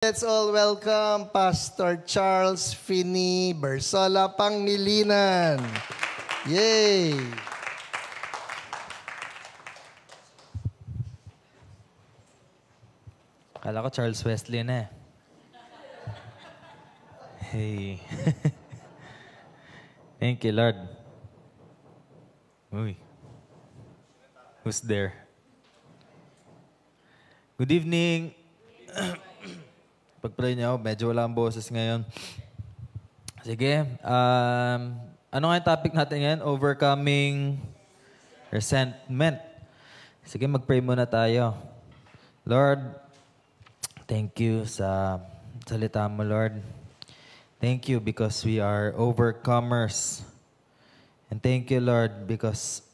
Let's all welcome Pastor Charles Finney Bersola Pangilinan. Yay! Kala ko Charles Wesley na eh. Hey. Thank you, Lord. Uy. Who's there? Good evening. Pag-pray niyo, medyo wala ang boses ngayon. Sige. Ano nga yung topic natin ngayon? Overcoming resentment. Sige, mag-pray muna tayo. Lord, thank you sa salita mo, Lord. Thank you because we are overcomers. And thank you, Lord, because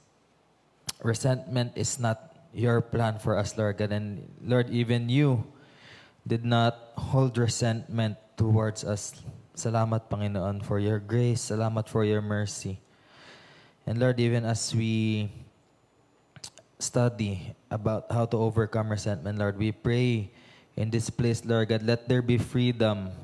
resentment is not your plan for us, Lord God. And Lord, even you did not hold resentment towards us. Salamat, Panginoon, for your grace. Salamat for your mercy. And Lord, even as we study about how to overcome resentment, Lord, we pray in this place, Lord God, let there be freedom.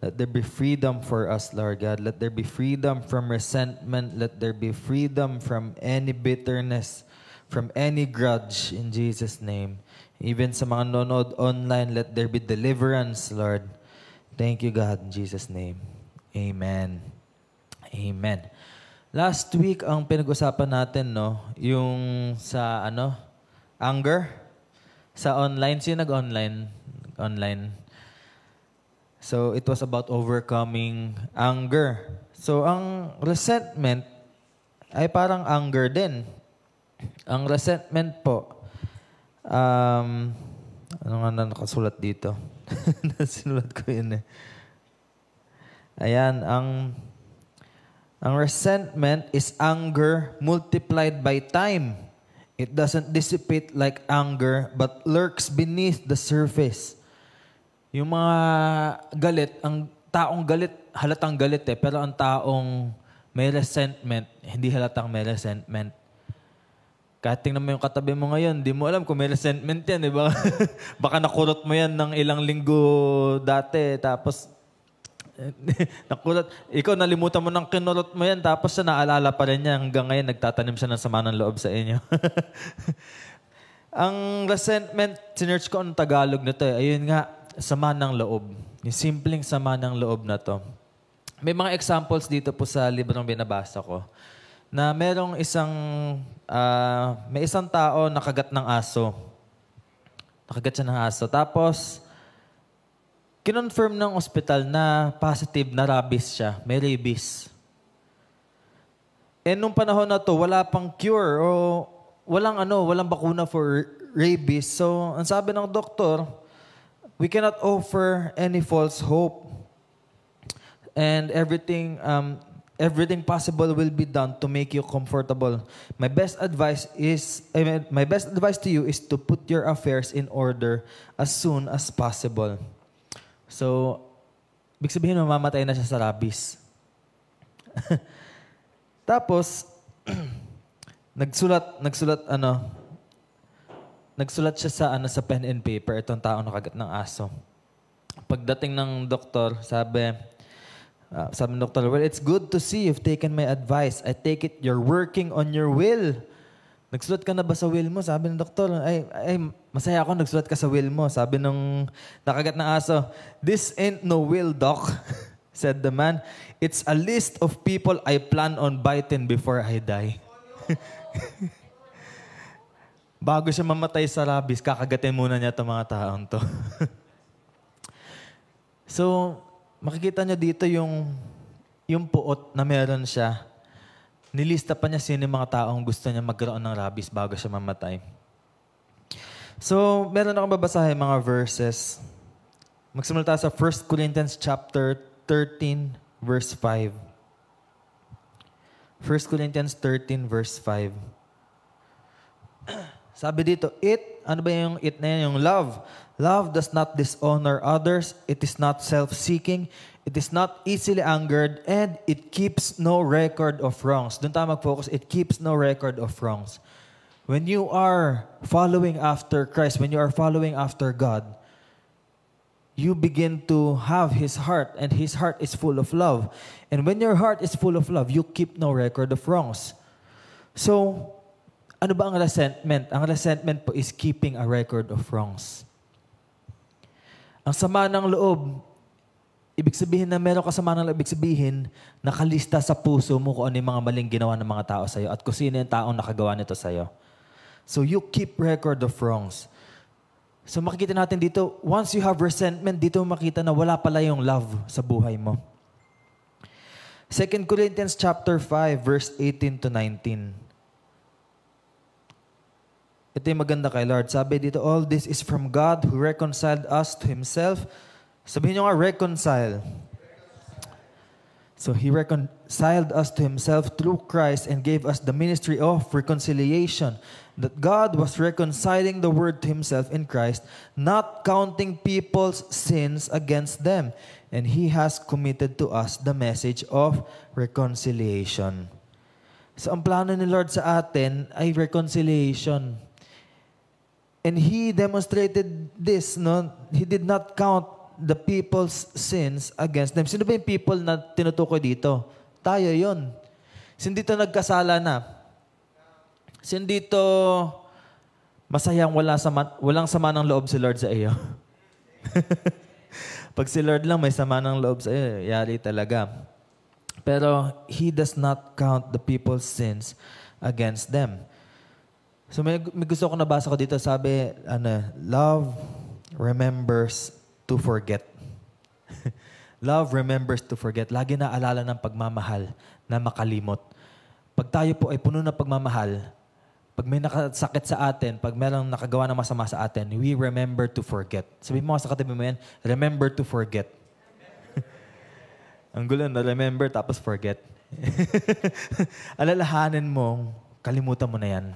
Let there be freedom for us, Lord God. Let there be freedom from resentment. Let there be freedom from any bitterness, from any grudge, in Jesus' name. Even sa mga nanonood online, let there be deliverance, Lord. Thank you, God, in Jesus' name. Amen. Amen. Last week, ang pinag-usapan natin, no, yung sa, anger. Sa online. Sino nag-online? Online. So, it was about overcoming anger. So, ang resentment ay parang anger din. Ang resentment po, ano nga na nakasulat dito? Nasinulat ko yun eh. Ayan, ang resentment is anger multiplied by time. It doesn't dissipate like anger, but lurks beneath the surface. Yung mga galit, ang taong galit, halatang galit eh. Pero ang taong may resentment, hindi halatang may resentment. Kahit tingnan mo yung katabi mo ngayon, di mo alam kung may resentment yan, di ba? Baka nakulot mo yan ng ilang linggo dati, tapos nakulot. Ikaw, nalimutan mo ng kinulot mo yan, tapos siya naalala pa rin niya. Hanggang ngayon, nagtatanim siya ng sama ng loob sa inyo. Ang resentment, sinerch ko ang Tagalog nito eh. Ayun nga, sama ng loob. Yung simpleng sama ng loob na to. May mga examples dito po sa librong binabasa ko na merong may isang tao nakagat ng aso. Nakagat siya ng aso. Tapos, kinonfirm ng ospital na positive na rabies siya. May rabies. Nung panahon na to, wala pang cure o walang bakuna for rabies. So, ang sabi ng doktor, we cannot offer any false hope. And everything possible will be done to make you comfortable. My best advice to you is to put your affairs in order as soon as possible. So, ibig sabihin, mamamatay na siya sa rabies. Tapos, nagsulat siya sa pen and paper, itong taong nakagat ng aso. Pagdating ng doktor, sabi ng doktor, well, it's good to see you've taken my advice. I take it you're working on your will. Nagsulat ka na ba sa will mo? Sabi ng doktor, ay, masaya ako nagsulat ka sa will mo. Sabi ng nakagat ng aso, this ain't no will, doc, said the man. It's a list of people I plan on biting before I die. Bago siya mamatay sa rabies, kakagatin muna niya itong mga taong to. So, makikita niyo dito yung puot na meron siya. Nilista pa niya sino yung mga taong gusto niya magkaroon ng rabies bago siya mamatay. So, meron akong babasahin mga verses. Magsimula tayo sa 1 Corinthians chapter 13, verse 5. 1 Corinthians 13, verse 5. Sabi dito, ano ba yung it na yan? Yung love. Love does not dishonor others. It is not self-seeking. It is not easily angered. And it keeps no record of wrongs. Doon tayo mag-focus. It keeps no record of wrongs. When you are following after Christ, when you are following after God, you begin to have His heart, and His heart is full of love. And when your heart is full of love, you keep no record of wrongs. So, ano ba ang resentment? Ang resentment po is keeping a record of wrongs. Ang sama ng loob, ibig sabihin na meron ka sama ng loob, ibig sabihin, nakalista sa puso mo kung ano yung mga maling ginawa ng mga tao sa'yo at kung sino yung taong nakagawa nito sa'yo. So you keep record of wrongs. So makikita natin dito, once you have resentment, dito makita na wala pala yung love sa buhay mo. 2 Corinthians chapter 5, verse 18 to 19. Ito yung maganda kay Lord. Sabi dito, all this is from God who reconciled us to Himself. Sabihin nyo nga, reconcile. So He reconciled us to Himself through Christ and gave us the ministry of reconciliation. That God was reconciling the world to Himself in Christ, not counting people's sins against them. And He has committed to us the message of reconciliation. So ang plano ni Lord sa atin ay reconciliation. And He demonstrated this, no? He did not count the people's sins against them. Sino ba yung people na tinutukoy dito? Tayo yon. Sino dito nagkasala na? Sino dito masayang walang sama ng loob si Lord sa iyo? Pag si Lord lang may sama ng loob sa iyo, yari talaga. Pero He does not count the people's sins against them. So may gusto ko nabasa ko dito, sabi, love remembers to forget. Love remembers to forget. Lagi naalala ng pagmamahal na makalimot. Pag tayo po ay puno ng pagmamahal, pag may nakasakit sa atin, pag mayroong nakagawa ng masama sa atin, we remember to forget. Sabihin mo sa katabi mo yan, remember to forget. Ang gulo na remember tapos forget. Alalahanin mo, kalimutan mo na yan.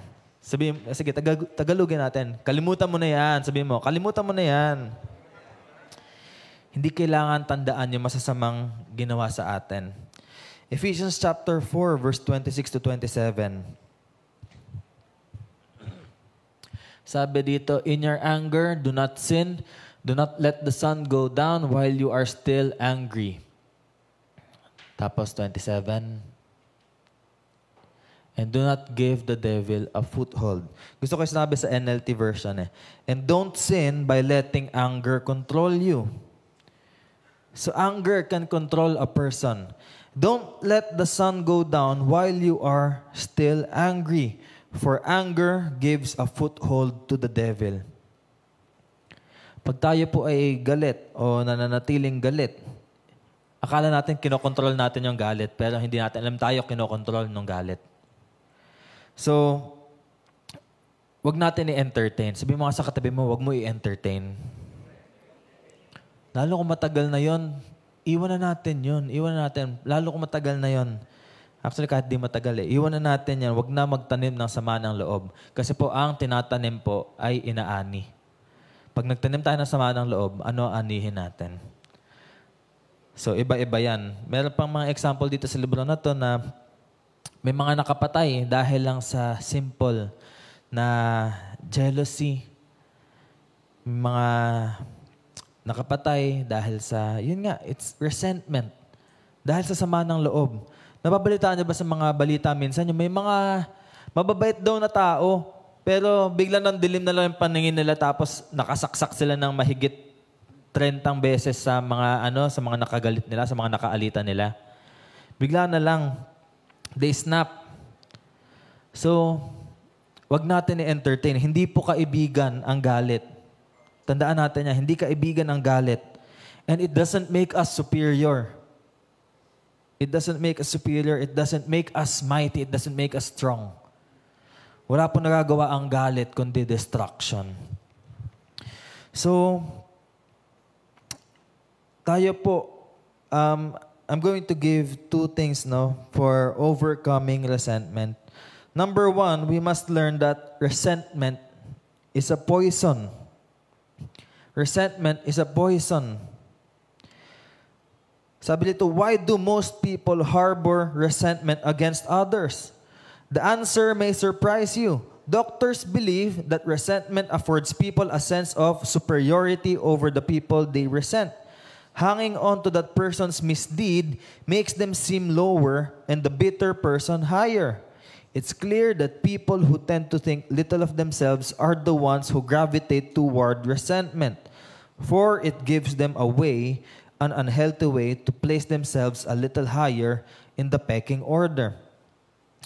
Sabihin, sige, Tagalogin natin. Kalimutan mo na yan. Sabihin mo, kalimutan mo na yan. Hindi kailangan tandaan yung masasamang ginawa sa atin. Ephesians chapter 4, verse 26 to 27. Sabi dito, in your anger, do not sin. Do not let the sun go down while you are still angry. Tapos 27. And do not give the devil a foothold. Gusto ko sinabi sa NLT version eh. And don't sin by letting anger control you. So anger can control a person. Don't let the sun go down while you are still angry. For anger gives a foothold to the devil. Pag tayo po ay galit o nananatiling galit, akala natin kinokontrol natin yung galit, pero hindi natin alam tayo kinokontrol ng galit. So, wag natin i-entertain. Sabi mo nga sa katabi mo, wag mo i-entertain. Lalo kung matagal na yon, iwan na natin yun. Iwan na natin. Lalo kung matagal na yon. Actually, kahit di matagal eh. Iwan na natin yan. Wag na magtanim ng sama ng loob. Kasi po, ang tinatanim po ay inaani. Pag nagtanim tayo ng sama ng loob, ano anihin natin? So, iba-iba yan. Meron pang mga example dito sa libro na to na may mga nakapatay dahil lang sa simple na jealousy. May mga nakapatay dahil sa, yun nga, it's resentment. Dahil sa sama ng loob. Napabalitaan niyo ba sa mga balita minsan, yung may mga mababait daw na tao, pero bigla nang dilim na lang yung paningin nila tapos nakasaksak sila ng mahigit 30 beses sa mga sa mga nakagalit nila, sa mga nakaalita nila. Bigla na lang they snap. So, wag natin i-entertain. Hindi po kaibigan ang galit. Tandaan natin yan, hindi kaibigan ang galit. And it doesn't make us superior. It doesn't make us superior. It doesn't make us mighty. It doesn't make us strong. Wala po nagagawa ang galit kundi destruction. So, tayo po, I'm going to give 2 things for overcoming resentment. Number 1, we must learn that resentment is a poison. Resentment is a poison. Sabi dito, why do most people harbor resentment against others? The answer may surprise you. Doctors believe that resentment affords people a sense of superiority over the people they resent. Hanging on to that person's misdeed makes them seem lower and the bitter person higher. It's clear that people who tend to think little of themselves are the ones who gravitate toward resentment, for it gives them an unhealthy way to place themselves a little higher in the pecking order.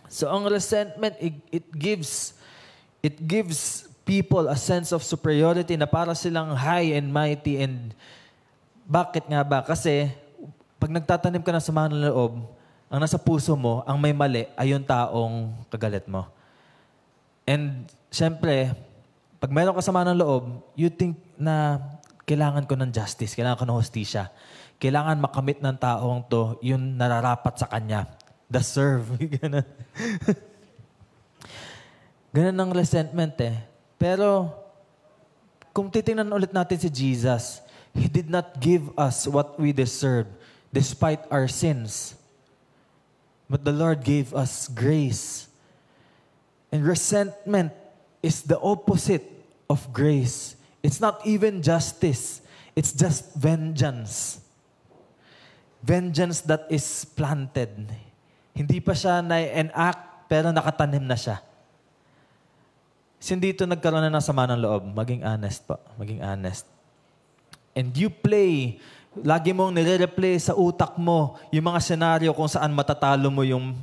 So ang resentment, it gives people a sense of superiority na para silang high and mighty. And bakit nga ba? Kasi pag nagtatanim ka ng sama ng loob, ang nasa puso mo, ang may mali ay yung taong kagalit mo. And syempre, pag mayroon ka sama ng loob, you think na kailangan ko ng justice, kailangan ko ng hostisya. Kailangan makamit ng taong to yung nararapat sa kanya. Deserve. Ganun. Ganun ang resentment eh. Pero, kung titingnan ulit natin si Jesus, He did not give us what we deserve despite our sins. But the Lord gave us grace. And resentment is the opposite of grace. It's not even justice. It's just vengeance. Vengeance that is planted. Hindi pa siya na-enact, pero nakatanim na siya. Hindi ito nagkaroon na ng sama ng loob. Maging honest po. Maging honest. And you play, lagi mong nire-replay sa utak mo yung mga senaryo kung saan matatalo mo yung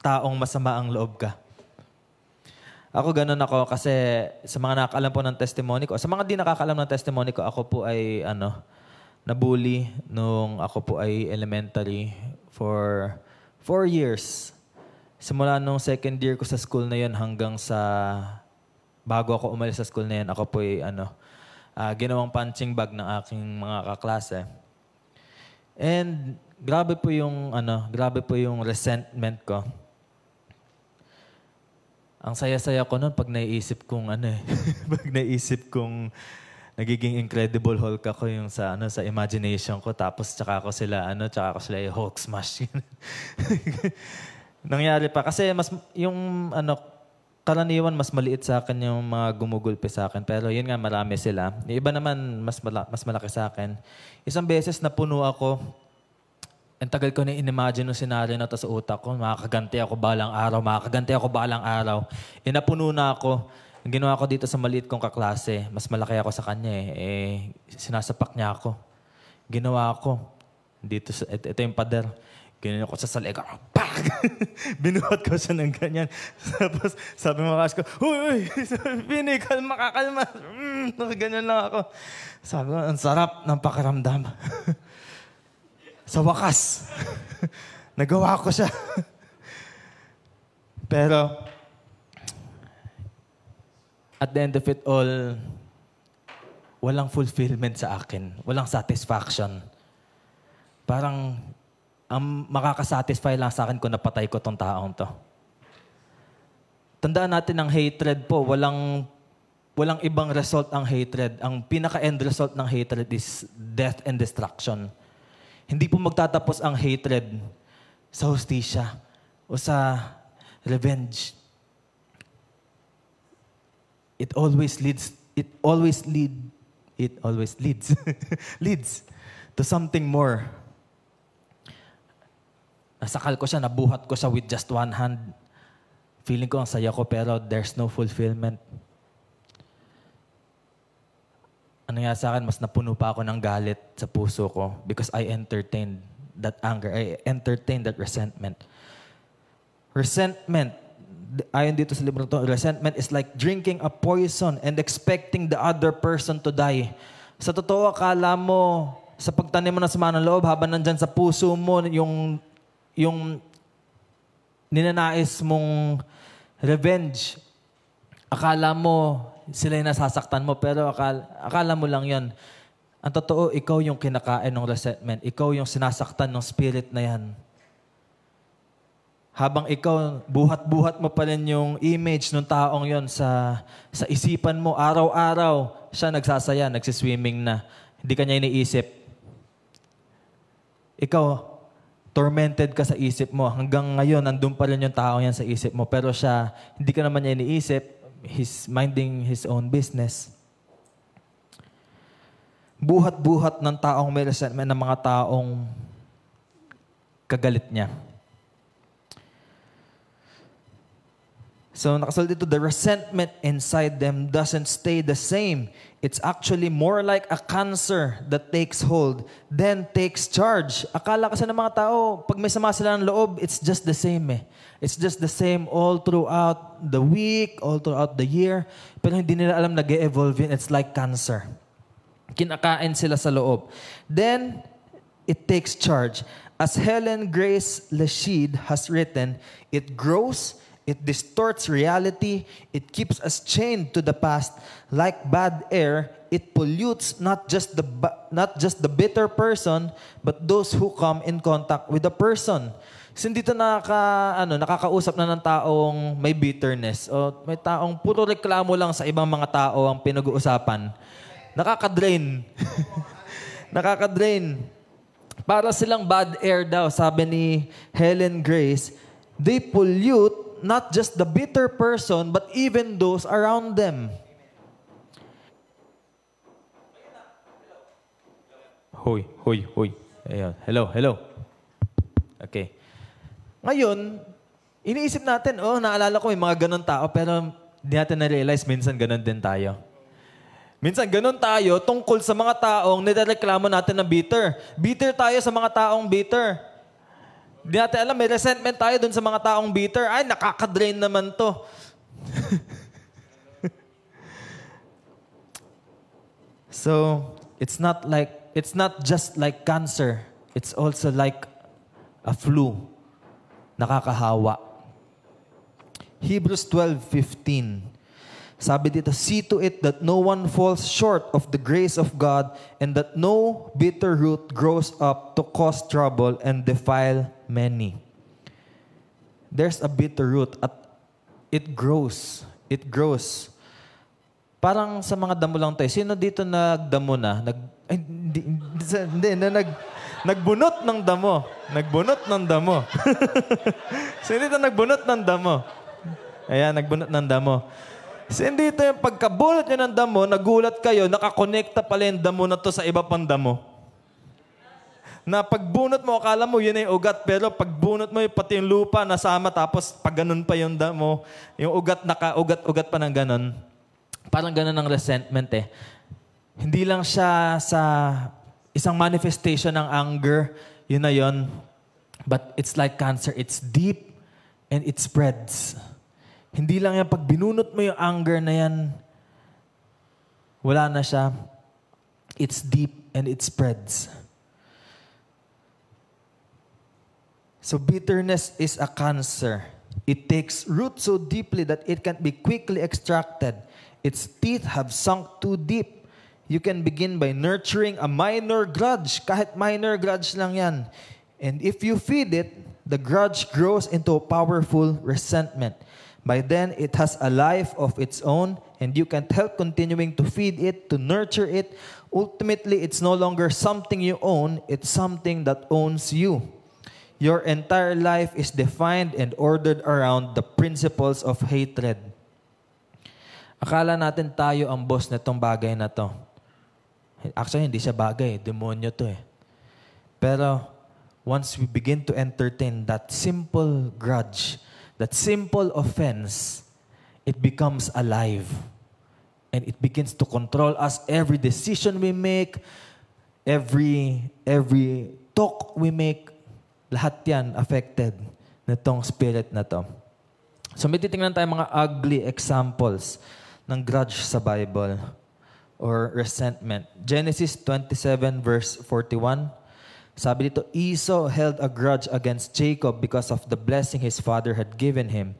taong masama ang loob ka. Ako ganun ako kasi sa mga nakakaalam po ng testimony ko, sa mga di nakakaalam ng testimony ko, ako po ay nabully nung ako po ay elementary for 4 years. Simula nung second year ko sa school na yun hanggang sa bago ako umalis sa school na yun, ako po ay ginawang punching bag ng aking mga kaklase. And grabe po yung resentment ko. Ang saya-saya ko noon pag naiisip kong pag naiisip kong nagiging Incredible Hulk ako yung sa imagination ko, tapos tsaka ko sila Hulk smash. Nangyari pa kasi karaniwan mas maliit sa akin yung mga gumugulpi sa akin. Pero yun nga, marami sila. Yung iba naman, mas malaki sa akin. Isang beses napuno ako. Ang tagal ko na in-imagine yung scenario na to sa utak ko. Makakaganti ako balang araw. Napuno na ako. Ang ginawa ko dito sa maliit kong kaklase, mas malaki ako sa kanya sinasapak niya ako. Ginawa ko. Ito yung pader. Ganyan ako sa salig. Binuhat ko siya ng ganyan. Tapos sabi mo ko, Uy! Pini, kalma. Ganyan lang ako. Sabi ko, ang sarap ng pakiramdam. Sa wakas, nagawa ko siya. Pero, at the end of it all, walang fulfillment sa akin. Walang satisfaction. Parang, ang makakasatisfy lang sa akin kung napatay ko tong taong to. Tandaan natin ang hatred po, walang ibang result ang hatred. Ang pinaka-end result ng hatred is death and destruction. Hindi po magtatapos ang hatred sa hustisya o sa revenge. It always leads leads to something more. Nasakal ko siya, nabuhat ko siya with just one hand. Feeling ko ang saya ko pero there's no fulfillment. Ano nga sa akin, mas napuno pa ako ng galit sa puso ko because I entertained that anger. I entertained that resentment. Resentment, ayon dito sa libro to, resentment is like drinking a poison and expecting the other person to die. Sa totoo, akala mo, sa pagtanim mo ng sama ng loob, habang nandyan sa puso mo, yung ninanais mong revenge, akala mo sila yung nasasaktan mo, pero akala mo lang yon. Ang totoo, ikaw yung kinakain ng resentment. Ikaw yung sinasaktan ng spirit na yan. Habang ikaw, buhat-buhat mo pa rin yung image ng taong yon sa isipan mo, araw-araw, siya nagsasaya, nagsiswimming na. Hindi kanya iniisip. Ikaw, tormented ka sa isip mo. Hanggang ngayon, nandun pa rin yung tao yan sa isip mo. Pero siya, hindi ka naman niya iniisip. he's minding his own business. Buhat-buhat ng taong may resentment ng mga taong kagalit niya. So nakasulat dito, the resentment inside them doesn't stay the same. It's actually more like a cancer that takes hold, then takes charge. Akala kasi ng mga tao, pag may sama sila ng loob, it's just the same eh. It's just the same all throughout the week, all throughout the year. Pero hindi nila alam nag-evolve yun. It's like cancer. Kinakain sila sa loob. Then, it takes charge. As Helen Grace Lashid has written, it grows, it distorts reality, it keeps us chained to the past. Like bad air, it pollutes not just the bitter person, but those who come in contact with the person. So, dito nakakausap na ng taong may bitterness o may taong puro reklamo lang sa ibang mga tao ang pinag-uusapan. Nakaka-drain. Nakaka-drain. Para silang bad air daw, sabi ni Helen Grace, they pollute not just the bitter person, but even those around them. Hoy. Ayan. Hello. Okay. Ngayon, iniisip natin, naalala ko may mga ganun tao, pero di natin na-realize minsan ganun din tayo. Minsan ganun tayo tungkol sa mga taong nireklamo natin na bitter. Bitter tayo sa mga taong bitter. Di natin alam, may resentment tayo dun sa mga taong bitter. Ay, nakaka-drain naman to. So, it's not just like cancer. It's also like a flu. Nakakahawa. Hebrews 12:15. Sabi dito, see to it that no one falls short of the grace of God and that no bitter root grows up to cause trouble and defile many. There's a bitter root at it grows. It grows. Parang sa mga damo lang tayo. Sino dito nagdamo na? Nagbunot ng damo. Nagbunot ng damo. Sino dito nagbunot ng damo? Ayan, nagbunot ng damo. Hindi ito yung pagkabunot nyo ng damo, nagulat kayo, nakakonekta pala yung damo na to sa iba pang damo. Na pagbunot mo, akala mo yun ay ugat, pero pagbunot mo, pati yung lupa nasama, tapos pag ganun pa yung damo, yung ugat naka-ugat-ugat pa ng ganun. Parang ganun ang resentment eh. Hindi lang siya sa isang manifestation ng anger, yun na yun. But it's like cancer. It's deep and it spreads. Hindi lang yan, pag binunot mo yung anger na yan, wala na siya. It's deep and it spreads. So bitterness is a cancer. It takes root so deeply that it can't be quickly extracted. Its teeth have sunk too deep. You can begin by nurturing a minor grudge. Kahit minor grudge lang yan. And if you feed it, the grudge grows into a powerful resentment. By then, it has a life of its own, and you can't help continuing to feed it, to nurture it. Ultimately, it's no longer something you own, it's something that owns you. Your entire life is defined and ordered around the principles of hatred. Akala natin tayo ang boss na itong bagay na to. Actually, hindi siya bagay. Demonyo to eh. Pero, once we begin to entertain that simple grudge, that simple offense, it becomes alive. And it begins to control us. Every decision we make, every talk we make, lahat yan affected nitong spirit na to. So may titingnan tayo mga ugly examples ng grudge sa Bible or resentment. Genesis 27 verse 41. Sabi dito, Esau held a grudge against Jacob because of the blessing his father had given him.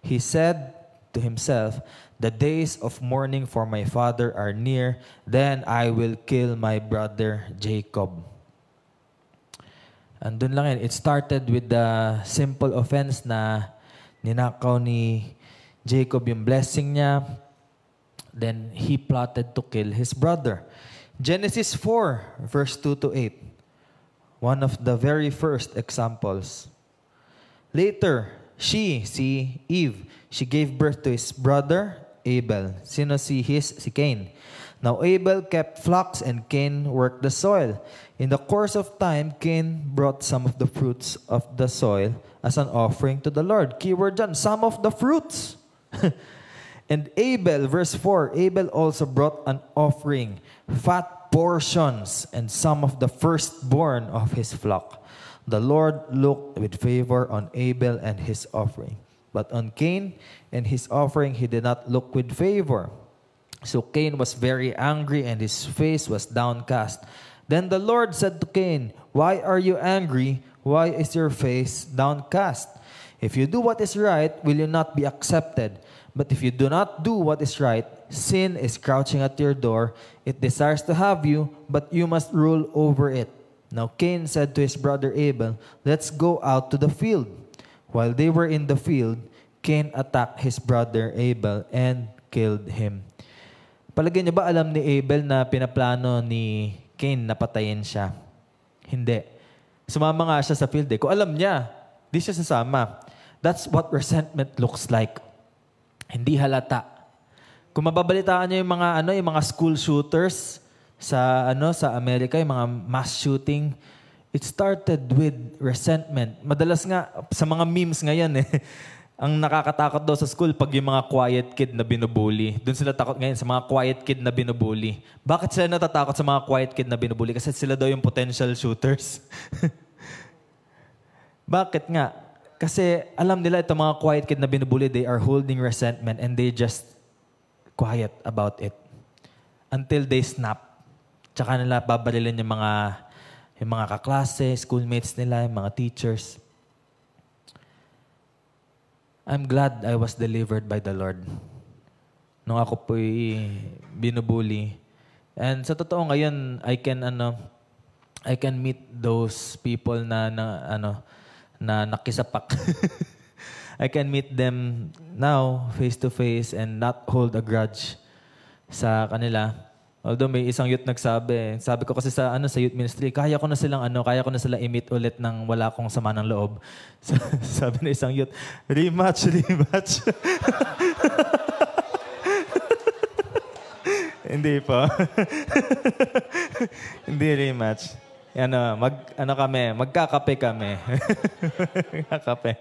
He said to himself, the days of mourning for my father are near, then I will kill my brother Jacob. Andun lang yan. It started with the simple offense na ninakaw ni Jacob yung blessing niya. Then he plotted to kill his brother. Genesis 4 verse 2 to 8. One of the very first examples. Later, Eve, she gave birth to his brother, Abel. Sino si Cain? Now Abel kept flocks and Cain worked the soil. In the course of time, Cain brought some of the fruits of the soil as an offering to the Lord. Keyword dyan, some of the fruits. And Abel, verse 4, Abel also brought an offering, fat portions, and some of the firstborn of his flock. The Lord looked with favor on Abel and his offering. But on Cain and his offering, he did not look with favor. So Cain was very angry and his face was downcast. Then the Lord said to Cain, "Why are you angry? Why is your face downcast? If you do what is right, will you not be accepted? But if you do not do what is right, sin is crouching at your door. It desires to have you, but you must rule over it." Now Cain said to his brother Abel, "Let's go out to the field." While they were in the field, Cain attacked his brother Abel and killed him. Palagay niyo ba alam ni Abel na pinaplano ni Cain na patayin siya? Hindi. Sumama nga siya sa field eh. Kung alam niya, di siya sasama. That's what resentment looks like. Hindi halata. Kung mababalitaan niyo yung mga school shooters sa Amerika, yung mga mass shooting, it started with resentment. Madalas nga, sa mga memes ngayon ang nakakatakot daw sa school pag yung mga quiet kid na binubuli. Doon sila takot ngayon sa mga quiet kid na binubuli. Bakit sila natatakot sa mga quiet kid na binubuli? Kasi sila daw yung potential shooters. Bakit nga? Kasi alam nila itong mga quiet kid na binubuli, they are holding resentment and they just quiet about it. Until they snap. Tsaka nila babarilin yung mga kaklase, schoolmates nila, yung mga teachers. I'm glad I was delivered by the Lord nung ako po'y binubuli. And sa totoo ngayon, I can meet those people na nakisapak. I can meet them now face to face and not hold a grudge sa kanila. Although may isang youth nagsabi, sabi ko kasi sa youth ministry, kaya ko na sila i-meet ulit nang wala akong sama ng loob. Sabi na isang youth, rematch. Hindi po. Hindi rematch. Magkakape kami. Magkakape.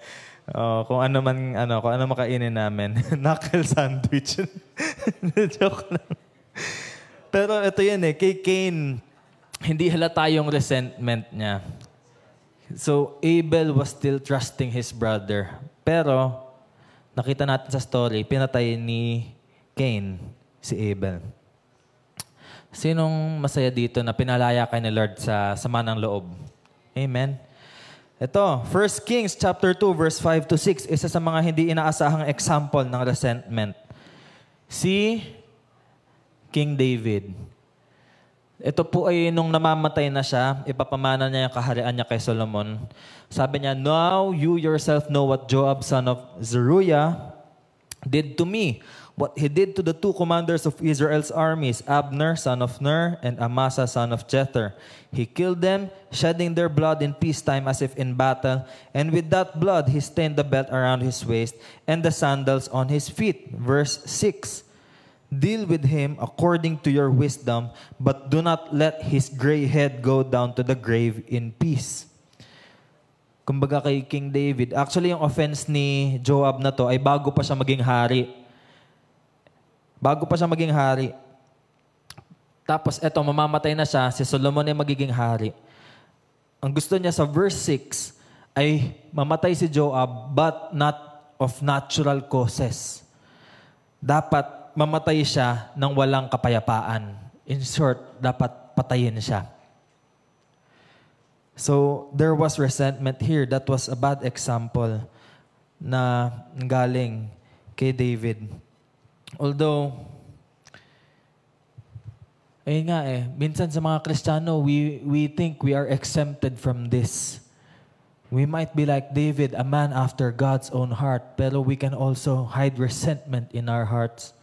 Kung ano makainin namin. Knuckle sandwich. Joke lang. Pero ito yan kay Cain, hindi halata yung resentment niya. So, Abel was still trusting his brother. Pero, nakita natin sa story, pinatay ni Cain si Abel. Sinong masaya dito na pinalaya kay ni Lord sa sama ng loob? Amen? Ito, 1 Kings chapter 2, verse 5 to 6, isa sa mga hindi inaasahang example ng resentment. Si King David. Ito po ay nung namamatay na siya, ipapamana niya yung kaharian niya kay Solomon. Sabi niya, "Now you yourself know what Joab, son of Zeruiah, did to me, what he did to the two commanders of Israel's armies, Abner, son of Ner, and Amasa, son of Jether. He killed them, shedding their blood in peacetime as if in battle, and with that blood he stained the belt around his waist and the sandals on his feet." Verse 6. "Deal with him according to your wisdom, but do not let his gray head go down to the grave in peace." Kumbaga kay King David, actually yung offense ni Joab na to ay bago pa siya maging hari. Tapos eto, mamamatay na siya, si Solomon ay magiging hari. Ang gusto niya sa verse 6 ay mamatay si Joab, but not of natural causes. Dapat mamatay siya ng walang kapayapaan. In short, dapat patayin siya. So, there was resentment here. That was a bad example na galing kay David. Although, minsan sa mga Kristiyano, we think we are exempted from this. We might be like David, a man after God's own heart, pero we can also hide resentment in our hearts.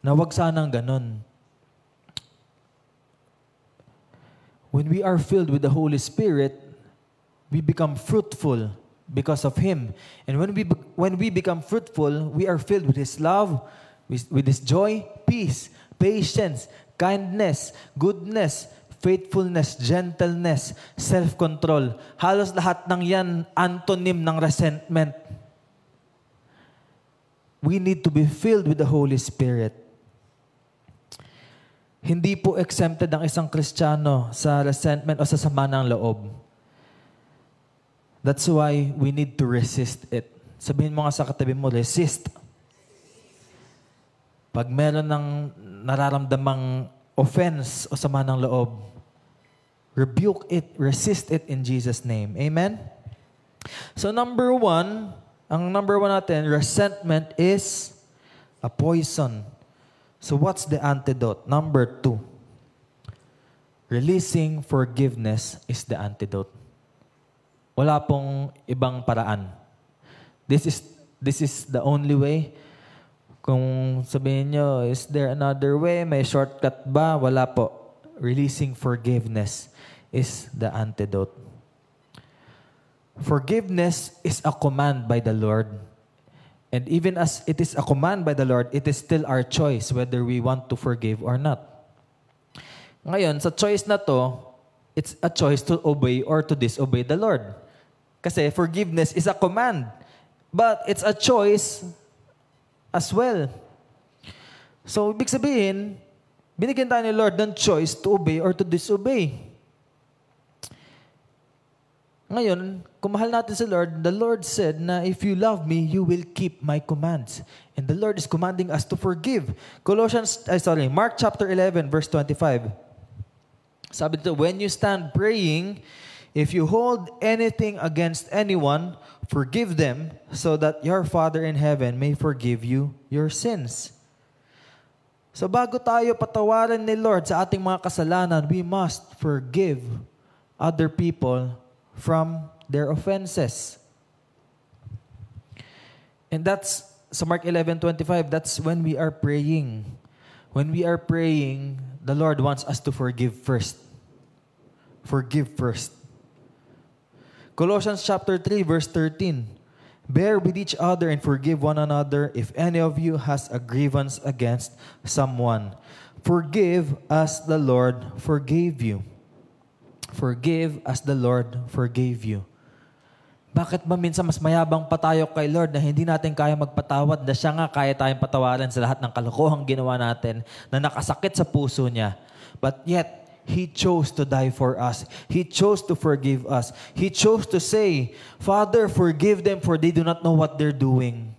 Na wag sanang ganun. When we are filled with the Holy Spirit, we become fruitful because of Him. And when we become fruitful, we are filled with His love, with His joy, peace, patience, kindness, goodness, faithfulness, gentleness, self-control. Halos lahat ng yan antonym ng resentment. We need to be filled with the Holy Spirit. Hindi po exempted ang isang Kristiyano sa resentment o sa sama ng loob. That's why we need to resist it. Sabihin mo nga sa katabi mo, resist. Pag meron ng nararamdamang offense o sama ng loob, rebuke it, resist it in Jesus' name. Amen? So number one natin, resentment is a poison. So what's the antidote? Number 2, releasing forgiveness is the antidote. Wala pong ibang paraan. This is the only way. Kung sabihin nyo, is there another way? May shortcut ba? Wala po. Releasing forgiveness is the antidote. Forgiveness is a command by the Lord. And even as it is a command by the Lord, it is still our choice whether we want to forgive or not. Ngayon, sa choice na to, it's a choice to obey or to disobey the Lord. Kasi forgiveness is a command, but it's a choice as well. So, ibig sabihin, binigyan tayo ni Lord ng choice to obey or to disobey. Ngayon, kung mahal natin si Lord, the Lord said na if you love me, you will keep my commands. And the Lord is commanding us to forgive. Mark chapter 11, verse 25. Sabi dito, when you stand praying, if you hold anything against anyone, forgive them so that your Father in heaven may forgive you your sins. So bago tayo patawarin ni Lord sa ating mga kasalanan, we must forgive other people from their offenses. And that's, sa Mark 11:25, that's when we are praying. When we are praying, the Lord wants us to forgive first. Forgive first. Colossians chapter 3, verse 13. Bear with each other and forgive one another if any of you has a grievance against someone. Forgive as the Lord forgave you. Forgive as the Lord forgave you. Bakit ba minsan mas mayabang pa tayo kay Lord na hindi natin kaya magpatawad na siya nga kaya tayong patawarin sa lahat ng kalokohang ginawa natin na nakasakit sa puso niya. But yet, He chose to die for us. He chose to forgive us. He chose to say, Father, forgive them for they do not know what they're doing.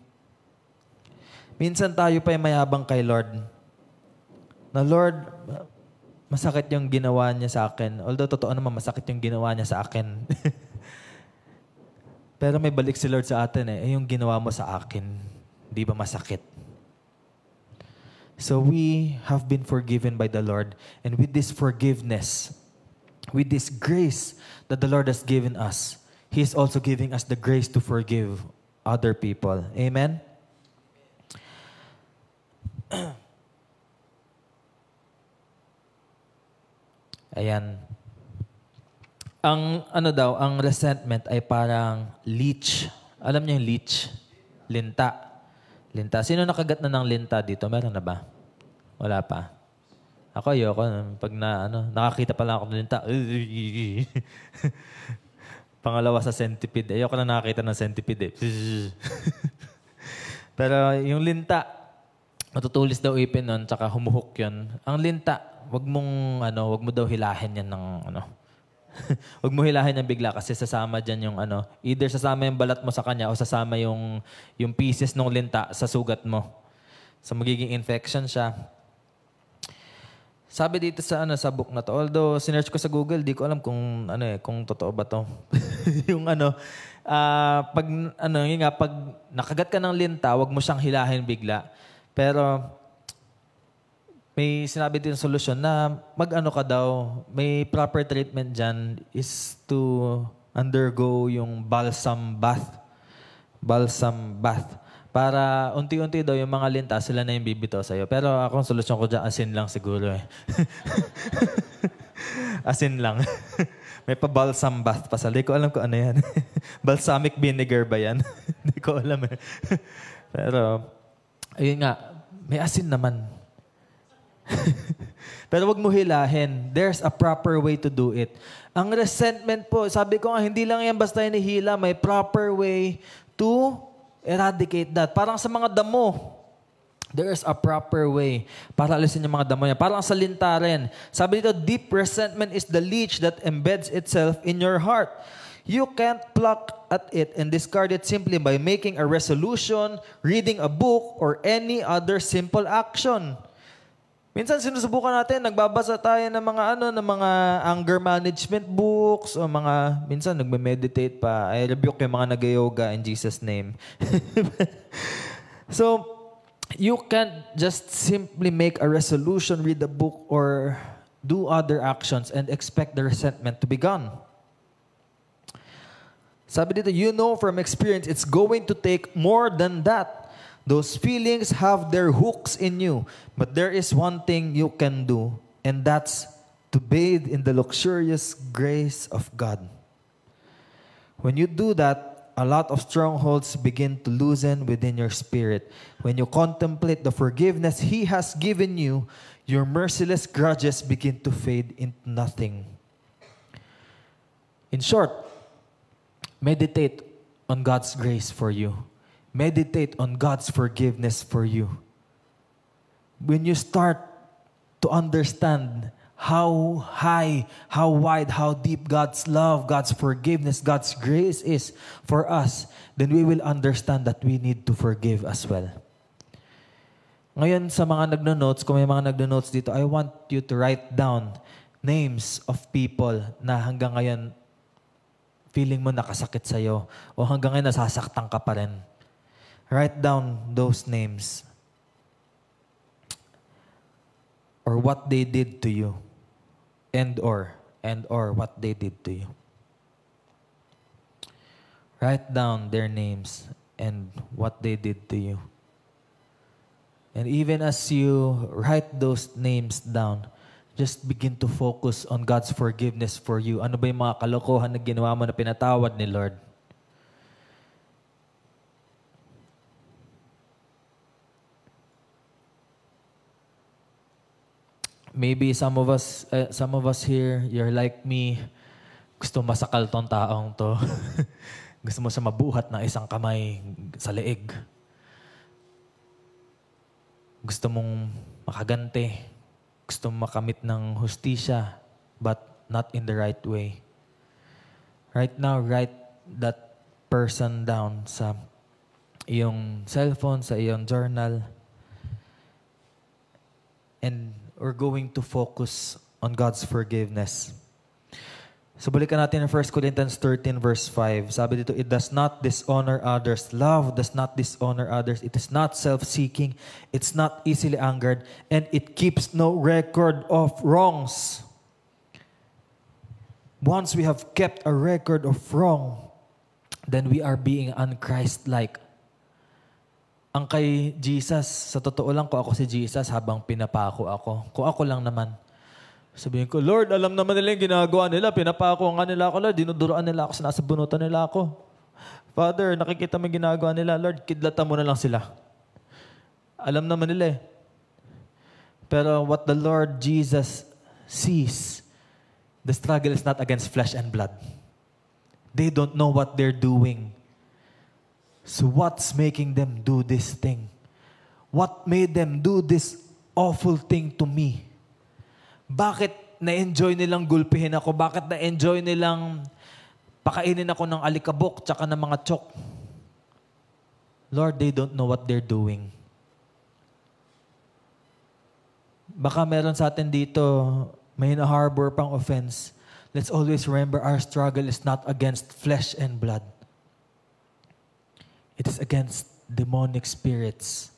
Minsan tayo pa mayabang kay Lord. Na Lord, masakit yung ginawa niya sa akin. Although, totoo naman, masakit yung ginawa niya sa akin. Pero may balik si Lord sa atin yung ginawa mo sa akin, di ba masakit? So we have been forgiven by the Lord. And with this forgiveness, with this grace that the Lord has given us, He is also giving us the grace to forgive other people. Amen? Ayan. Ang resentment ay parang leech. Alam niyo yung leech? Linta. Linta. Sino nakagat na ng linta dito? Meron na ba? Wala pa. Ako, ayoko. Pag nakakita pa lang ako ng linta. Pangalawa sa centipede. Ayoko na nakakita ng centipede. Pero yung linta, matutulis daw ipin nun, tsaka humuhok yun. Ang linta, wag mo daw hilahin yan ng wag mo hilahin yan bigla kasi sasama dyan yung either sasama yung balat mo sa kanya o sasama yung pieces ng linta sa sugat mo. So magiging infection siya. Sabi dito sa book na to, although sinearch ko sa Google, di ko alam kung kung totoo ba to. Yung pag nakagat ka ng linta, wag mo siyang hilahin bigla. Pero may sinabi din solusyon na may proper treatment dyan is to undergo yung balsam bath. Balsam bath. Para unti-unti daw yung mga linta, sila na yung bibitaw sa'yo. Pero akong solusyon ko dyan, asin lang siguro . Asin lang. May pa-balsam bath pa. Di ko alam kung ano yan. Balsamic vinegar ba yan? Di ko alam eh. Pero, ayun nga, may asin naman. Pero wag mo hilahin. There's a proper way to do it. Ang resentment po, sabi ko nga, hindi lang yan basta hinihila. May proper way to eradicate that. Parang sa mga damo, there is a proper way para alisin yung mga damo niya. Parang sa lintarin. Sabi dito, deep resentment is the leech that embeds itself in your heart. You can't pluck at it and discard it simply by making a resolution, reading a book, or any other simple action. Minsan sinusubukan natin, nagbabasa tayo ng mga anger management books o minsan nagme-meditate pa. I rebuke yung mga nag-yoga in Jesus' name. So, you can't just simply make a resolution, read a book, or do other actions and expect the resentment to be gone. Sabi dito, you know from experience, it's going to take more than that. Those feelings have their hooks in you. But there is one thing you can do, and that's to bathe in the luxurious grace of God. When you do that, a lot of strongholds begin to loosen within your spirit. When you contemplate the forgiveness He has given you, your merciless grudges begin to fade into nothing. In short, meditate on God's grace for you. Meditate on God's forgiveness for you. When you start to understand how high, how wide, how deep God's love, God's forgiveness, God's grace is for us, then we will understand that we need to forgive as well. Ngayon, sa mga nagno-notes, kung may mga nagno-notes dito, I want you to write down names of people na hanggang ngayon feeling mo nakasakit sa'yo o hanggang ngayon nasasaktan ka pa rin. Write down those names. Or what they did to you. And or what they did to you. Write down their names and what they did to you. And even as you write those names down, just begin to focus on God's forgiveness for you. Ano ba yung mga kalokohan na ginawa mo na pinatawad ni Lord? Maybe some of us here, you're like me, gusto masakal tong taong to. Gusto mo siya mabuhat ng isang kamay sa leeg. Gusto mong makaganti. Gusto mong makamit ng hustisya, but not in the right way. Right now, write that person down sa iyong cellphone, sa iyong journal. And we're going to focus on God's forgiveness. So balikan natin in 1 Corinthians 13 verse 5. Sabi dito, it does not dishonor others. Love does not dishonor others. It is not self-seeking. It's not easily angered. And it keeps no record of wrongs. Once we have kept a record of wrong, then we are being un-Christ-like. Ang kay Jesus, sa totoo lang, kung ako si Jesus, habang pinapako ako, kung ako lang naman, sabihin ko, Lord, alam naman nila yung ginagawa nila, pinapako nga nila ako, Lord, dinuduroan nila ako, sinasabunutan nila ako. Father, nakikita mo yung ginagawa nila, Lord, kidlatan mo na lang sila. Alam naman nila eh. Pero what the Lord Jesus sees, the struggle is not against flesh and blood. They don't know what they're doing. So what's making them do this thing? What made them do this awful thing to me? Bakit na-enjoy nilang gulpihin ako? Bakit na-enjoy nilang pakainin ako ng alikabok tsaka ng mga chok? Lord, they don't know what they're doing. Baka meron sa atin dito, may na-harbor pang offense. Let's always remember our struggle is not against flesh and blood. It is against demonic spirits.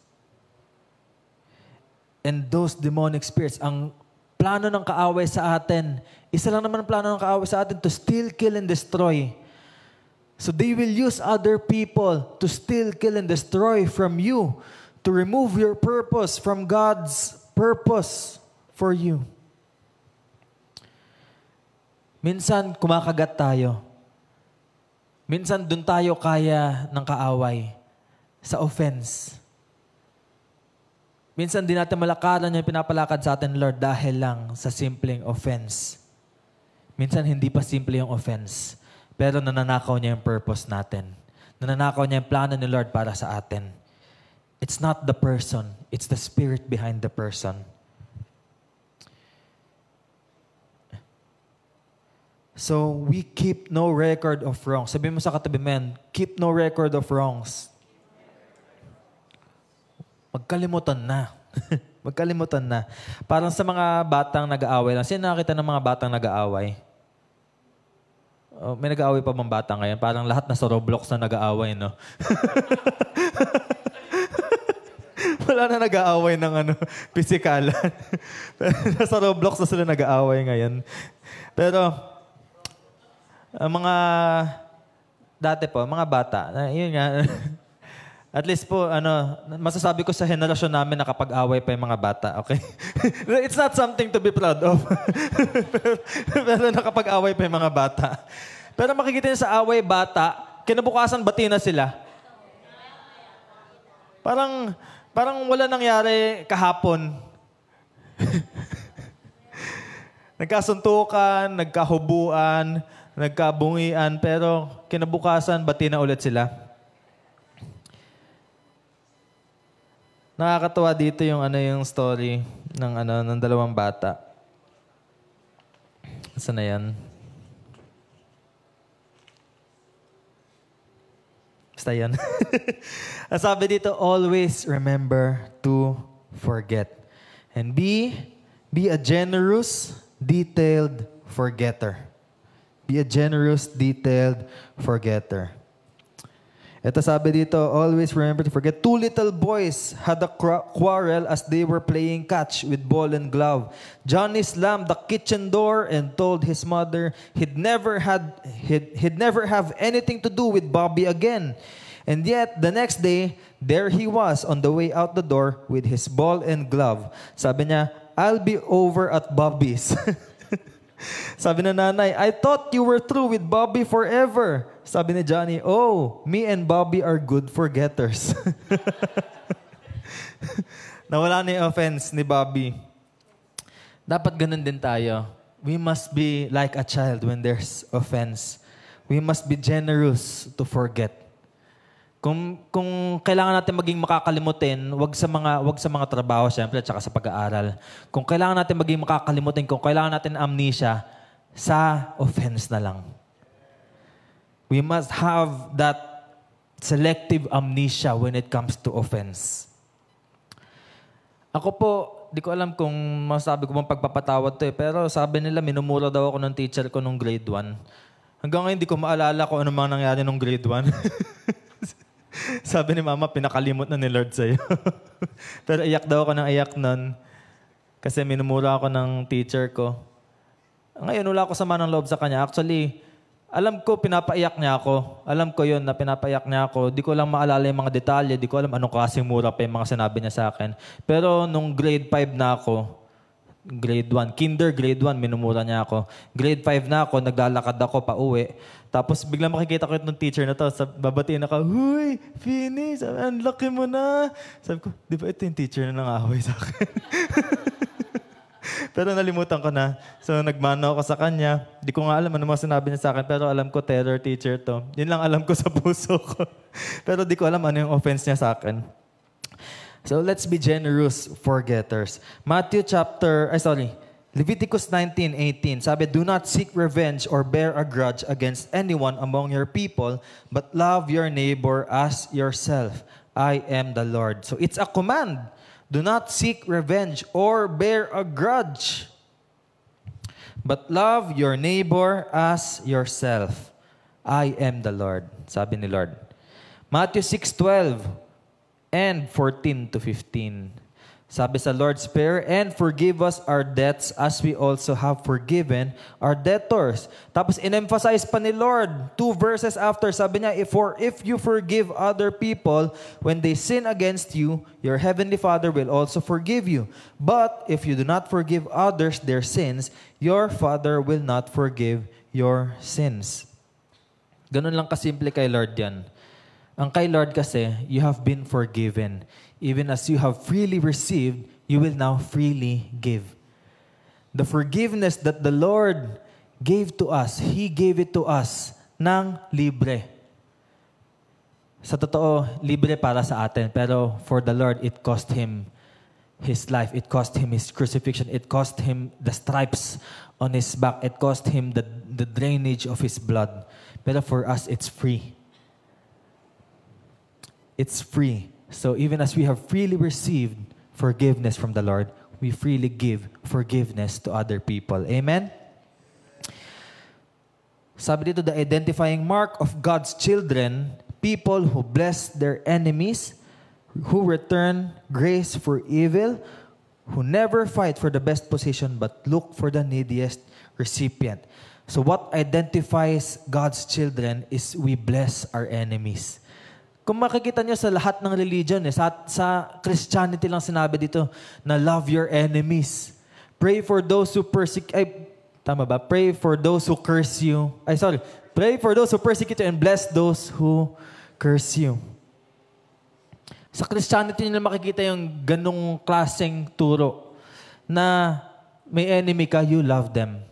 And those demonic spirits, ang plano ng kaaway sa atin, isa lang naman ang plano ng kaaway sa atin, to steal, kill, and destroy. So they will use other people to steal, kill, and destroy from you, to remove your purpose from God's purpose for you. Minsan, kumakagat tayo. Minsan, dun tayo kaya ng kaaway sa offense. Minsan, di natin malakaran yung pinapalakad sa atin, Lord, dahil lang sa simpleng offense. Minsan, hindi pa simple yung offense. Pero nananakaw niya yung purpose natin. Nananakaw niya yung plano ni Lord para sa atin. It's not the person. It's the spirit behind the person. So, we keep no record of wrongs. Sabi mo sa katabi, man, keep no record of wrongs. Magkalimutan na. Magkalimutan na. Parang sa mga batang nag-aaway lang. Sino nakita ng mga batang nag-aaway? Oh, may nag-aaway pa bang bata ngayon? Parang lahat na sa Roblox na nag-aaway, no? Wala na nag-aaway ng pisikalan. Sa Roblox na sila nag-aaway ngayon. Pero, ang mga dati po, mga bata, yun nga, at least po, masasabi ko sa henerasyon namin na kapag-away pa yung mga bata, okay? It's not something to be proud of. pero nakapag-away pa yung mga bata. Pero makikita niyo sa away bata, kinabukasan bati na sila. Parang wala nangyari kahapon. Nagkasuntukan, nagkahubuan, nagkabungian, pero kinabukasan bati na ulit sila. Nakakatuwa dito yung yung story ng dalawang bata. Saan na yan? Basta yan. Ang sabi dito, always remember to forget. And be a generous, detailed forgetter. Be a generous, detailed forgetter. Ito sabi dito, always remember to forget. 2 little boys had a quarrel as they were playing catch with ball and glove. Johnny slammed the kitchen door and told his mother he'd never have anything to do with Bobby again. And yet, the next day, there he was on the way out the door with his ball and glove. Sabi niya, I'll be over at Bobby's. Sabi na nanay, I thought you were through with Bobby forever. Sabi ni Johnny, oh, me and Bobby are good forgetters. Nawala na yung offense ni Bobby. Dapat ganun din tayo. We must be like a child when there's offense. We must be generous to forget. Kung kailangan natin maging makakalimutin, wag sa mga trabaho syempre at saka sa pag-aaral. Kung kailangan natin maging makakalimutin, kung kailangan natin amnesia, sa offense na lang. We must have that selective amnesia when it comes to offense. Ako po, di ko alam kung masabi ko bang pagpapatawad to pero sabi nila minumura daw ako ng teacher ko nung grade 1. Hanggang ngayon di ko maalala kung ano mga nangyari nung grade 1. Sabi ni Mama, pinakalimot na ni Lord sa'yo. Pero iyak daw ako ng iyak nun kasi minumura ako ng teacher ko. Ngayon, wala ako sama ng loob sa kanya. Actually, alam ko, pinapaiyak niya ako. Alam ko yun na pinapaiyak niya ako. Di ko lang maalala yung mga detalye. Di ko alam anong klaseng mura pa yung mga sinabi niya sa akin. Pero nung grade 5 na ako, grade 1, grade 1, minumura niya ako. Grade 5 na ako, naglalakad ako pa uwi. Tapos biglang makikita ko yung teacher na to. Babatiin ako, huy, Fini, ang laki mo na. Sabi ko, di ba ito yung teacher na nang-away sa akin? Pero nalimutan ko na. So nagmano ako sa kanya. Di ko nga alam ano mga sinabi niya sa akin. Pero alam ko, terror teacher to. Yun lang alam ko sa puso ko. Pero di ko alam ano yung offense niya sa akin. So let's be generous forgetters. Leviticus 19:18. Sabi, do not seek revenge or bear a grudge against anyone among your people, but love your neighbor as yourself. I am the Lord. So it's a command. Do not seek revenge or bear a grudge, but love your neighbor as yourself. I am the Lord. Sabi ni Lord. Matthew 6:12 and 14 to 15. Sabi sa Lord's Prayer, and forgive us our debts as we also have forgiven our debtors. Tapos in-emphasize pa ni Lord, 2 verses after, sabi niya, if you forgive other people when they sin against you, your heavenly Father will also forgive you. But if you do not forgive others their sins, your Father will not forgive your sins. Ganun lang kasimple kay Lord yan. Ang kay Lord kasi, you have been forgiven. Even as you have freely received, you will now freely give. The forgiveness that the Lord gave to us, He gave it to us ng libre. Sa totoo, libre para sa atin. Pero for the Lord, it cost Him His life. It cost Him His crucifixion. It cost Him the stripes on His back. It cost Him the drainage of His blood. Pero for us, it's free. It's free. So even as we have freely received forgiveness from the Lord, we freely give forgiveness to other people. Amen? Sabi dito, the identifying mark of God's children, people who bless their enemies, who return grace for evil, who never fight for the best position but look for the neediest recipient. So what identifies God's children is we bless our enemies. Kung makikita nyo sa lahat ng religion, sa Christianity lang sinabi dito na love your enemies. Pray for those who tama ba? Pray for those who curse you. Pray for those who persecute you and bless those who curse you. Sa Christianity nyo makikita yung ganong klaseng turo na may enemy ka, you love them.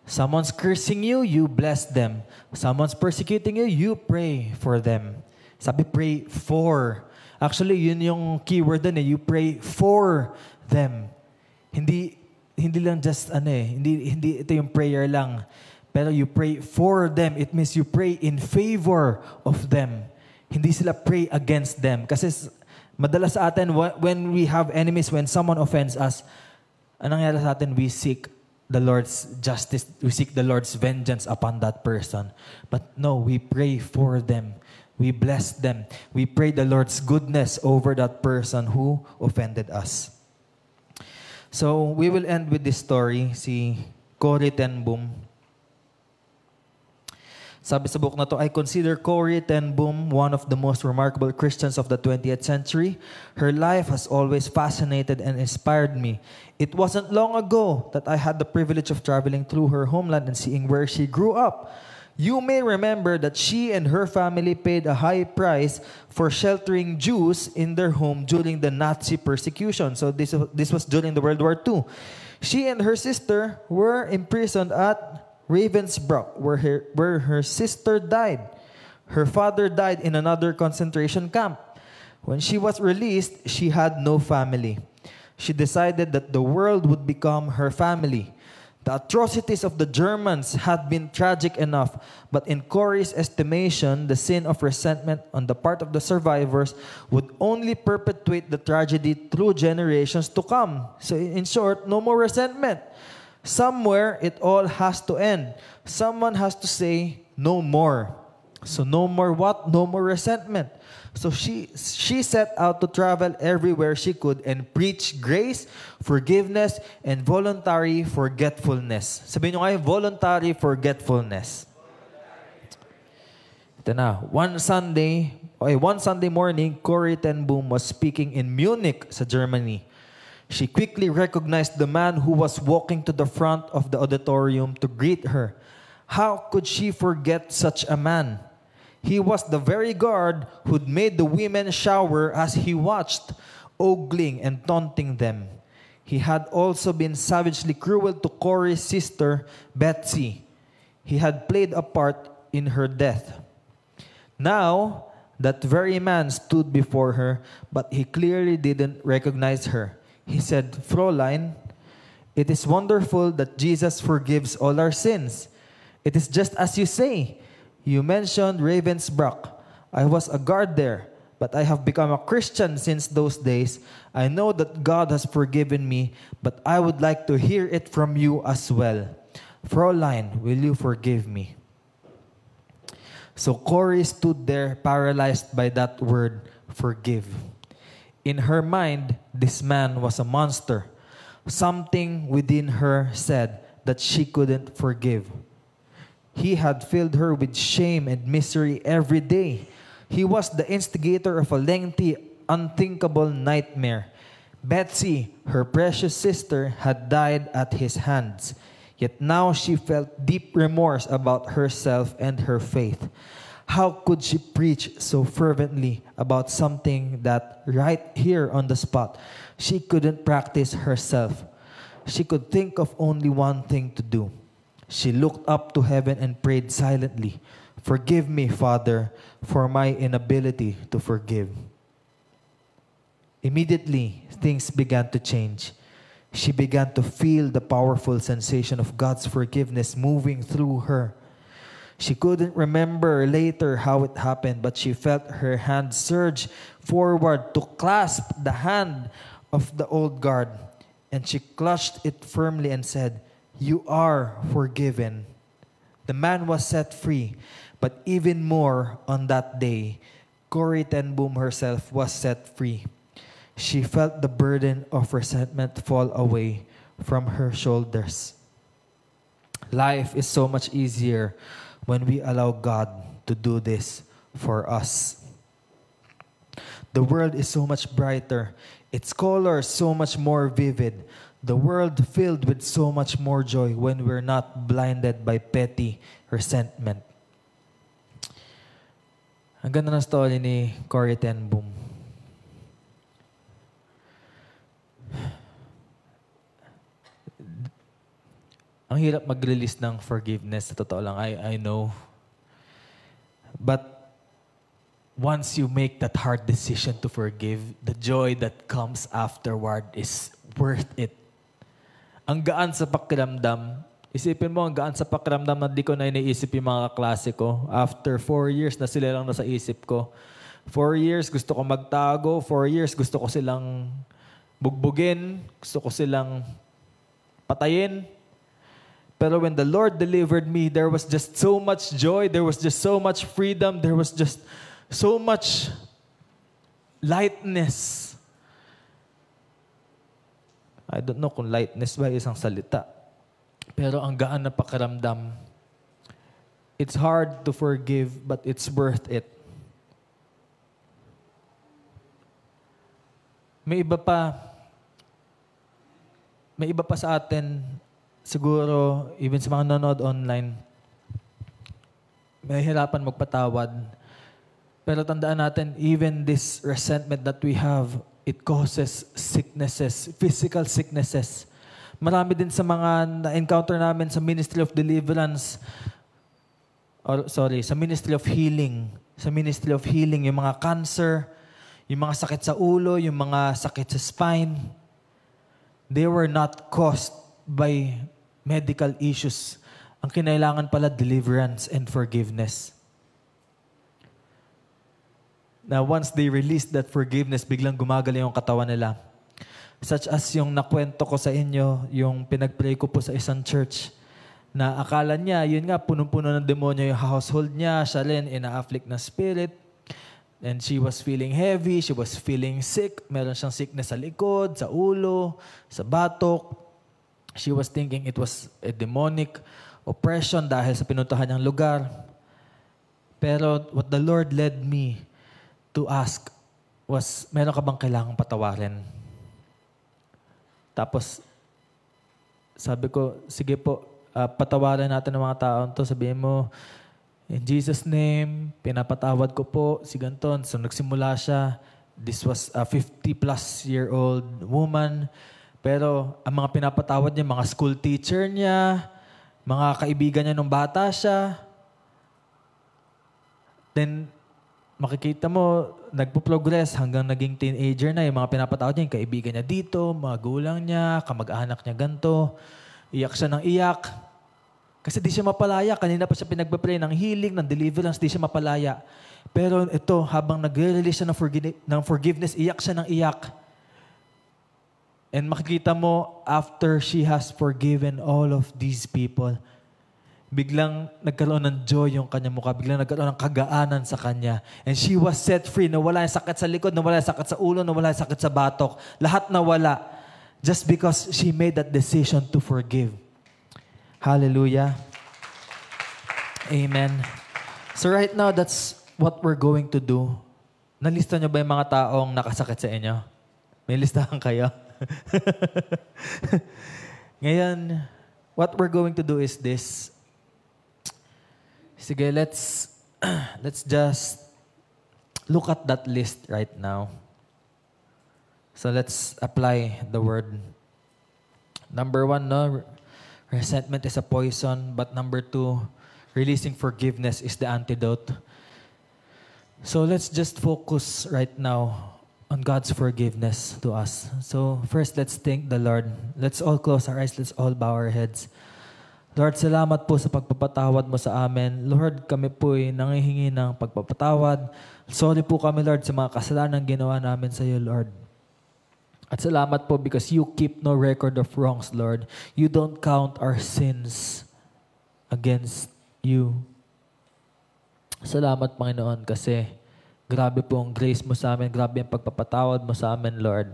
Someone's cursing you, you bless them. Someone's persecuting you, you pray for them. Sabi, pray for. Actually, yun yung keyword dun you pray for them. Hindi lang just hindi ito yung prayer lang. Pero you pray for them. It means you pray in favor of them. Hindi sila pray against them. Kasi madalas sa atin, when we have enemies, when someone offends us, anong nangyari sa atin? We seek the Lord's justice. We seek the Lord's vengeance upon that person. But no, we pray for them. We bless them. We pray the Lord's goodness over that person who offended us. So, we will end with this story, si Corrie ten Boom. Sabi sa book na to, I consider Corrie ten Boom one of the most remarkable Christians of the 20th century. Her life has always fascinated and inspired me. It wasn't long ago that I had the privilege of traveling through her homeland and seeing where she grew up. You may remember that she and her family paid a high price for sheltering Jews in their home during the Nazi persecution. So this was during the World War II. She and her sister were imprisoned at Ravensbrück, where her sister died. Her father died in another concentration camp. When she was released, she had no family. She decided that the world would become her family. The atrocities of the Germans had been tragic enough, but in Corrie's estimation, the sin of resentment on the part of the survivors would only perpetuate the tragedy through generations to come. So in short, no more resentment. Somewhere, it all has to end. Someone has to say, no more. So no more what? No more resentment. So she set out to travel everywhere she could and preach grace, forgiveness, and voluntary forgetfulness. Sabihin nyo kayo, voluntary forgetfulness. Ito na. One Sunday morning, Corrie ten Boom was speaking in Munich, sa Germany. She quickly recognized the man who was walking to the front of the auditorium to greet her. How could she forget such a man? He was the very guard who'd made the women shower as he watched, ogling and taunting them. He had also been savagely cruel to Corrie's sister, Betsy. He had played a part in her death. Now, that very man stood before her, but he clearly didn't recognize her. He said, Fräulein, it is wonderful that Jesus forgives all our sins. It is just as you say. You mentioned Ravensbrück. I was a guard there, but I have become a Christian since those days. I know that God has forgiven me, but I would like to hear it from you as well. Fräulein, will you forgive me? So Corrie stood there paralyzed by that word, forgive. In her mind, this man was a monster. Something within her said that she couldn't forgive. He had filled her with shame and misery every day. He was the instigator of a lengthy, unthinkable nightmare. Betsy, her precious sister, had died at his hands. Yet now she felt deep remorse about herself and her faith. How could she preach so fervently about something that right here on the spot she couldn't practice herself? She could think of only one thing to do. She looked up to heaven and prayed silently, "Forgive me, Father, for my inability to forgive." Immediately, things began to change. She began to feel the powerful sensation of God's forgiveness moving through her. She couldn't remember later how it happened, but she felt her hand surge forward to clasp the hand of the old guard, and she clutched it firmly and said, "You are forgiven." The man was set free, but even more on that day, Corrie ten Boom herself was set free. She felt the burden of resentment fall away from her shoulders. Life is so much easier when we allow God to do this for us. The world is so much brighter. Its colors so much more vivid. The world filled with so much more joy when we're not blinded by petty resentment. Ang ganda ng story ni Corrie ten Boom. Ang hirap mag-release ng forgiveness. Sa totoo lang, I know. But once you make that hard decision to forgive, the joy that comes afterward is worth it. Ang gaan sa pakiramdam. Isipin mo, ang gaan sa pakiramdam na di ko na iniisip yung mga kaklase ko. After 4 years na sila lang nasa isip ko. 4 years, gusto ko magtago. 4 years, gusto ko silang bugbugin. Gusto ko silang patayin. Pero when the Lord delivered me, there was just so much joy. There was just so much freedom. There was just so much lightness. I don't know kung lightness ba isang salita. Pero ang gaan na pakiramdam. It's hard to forgive, but it's worth it. May iba pa sa atin, siguro, even sa mga nanonood online, may hirapan magpatawad. Pero tandaan natin, even this resentment that we have, it causes sicknesses, physical sicknesses. Marami din sa mga na-encounter namin sa Ministry of Deliverance, sa Ministry of Healing. Sa Ministry of Healing, yung mga cancer, yung mga sakit sa ulo, yung mga sakit sa spine, they were not caused by medical issues. Ang kinailangan pala, deliverance and forgiveness. Na once they release that forgiveness, biglang gumagaling yung katawan nila. Such as yung nakwento ko sa inyo, yung pinag-pray ko po sa isang church, na akala niya, yun nga, punong-puno ng demonyo yung household niya, siya rin ina-afflict na spirit, and she was feeling heavy, she was feeling sick, meron siyang sickness sa likod, sa ulo, sa batok. She was thinking it was a demonic oppression dahil sa pinuntahan niyang lugar. Pero what the Lord led me to ask was, meron ka bang kailangang patawarin? Tapos, sabi ko, sige po, patawarin natin ng mga taon to. Sabihin mo, in Jesus' name, pinapatawad ko po si Ganton. So nagsimula siya. This was a 50-plus-year-old woman. Pero ang mga pinapatawad niya, mga school teacher niya, mga kaibigan niya nung bata siya. Then, makikita mo, nagpo-progress hanggang naging teenager na. Yung mga pinapatawad niya, yung kaibigan niya dito, mga gulang niya, kamag-anak niya ganito. Iyak siya ng iyak. Kasi di siya mapalaya. Kanina pa siya pinagpa-pray ng healing, ng deliverance, di siya mapalaya. Pero ito, habang nag-release siya ng forgiveness, iyak siya ng iyak. And makikita mo, after she has forgiven all of these people, biglang nagkaroon ng joy yung kanyang mukha. Biglang nagkaroon ng kagaanan sa kanya. And she was set free. Nawala yung sakit sa likod, nawala yung sakit sa ulo, nawala yung sakit sa batok. Lahat nawala. Just because she made that decision to forgive. Hallelujah. Amen. So right now, that's what we're going to do. Nalista nyo ba yung mga taong nakasakit sa inyo? May listahan kayo? Ngayon, what we're going to do is this. Sige, let's just look at that list right now. So let's apply the word. Number 1, no, resentment is a poison. But number 2, releasing forgiveness is the antidote. So let's just focus right now on God's forgiveness to us. So first, let's thank the Lord. Let's all close our eyes. Let's all bow our heads. Lord, salamat po sa pagpapatawad mo sa amin. Lord, kami po ay nangihingi ng pagpapatawad. Sorry po kami, Lord, sa mga kasalanan ginawa namin sa iyo, Lord. At salamat po because you keep no record of wrongs, Lord. You don't count our sins against you. Salamat, Panginoon, kasi grabe po ang grace mo sa amin. Grabe ang pagpapatawad mo sa amin, Lord.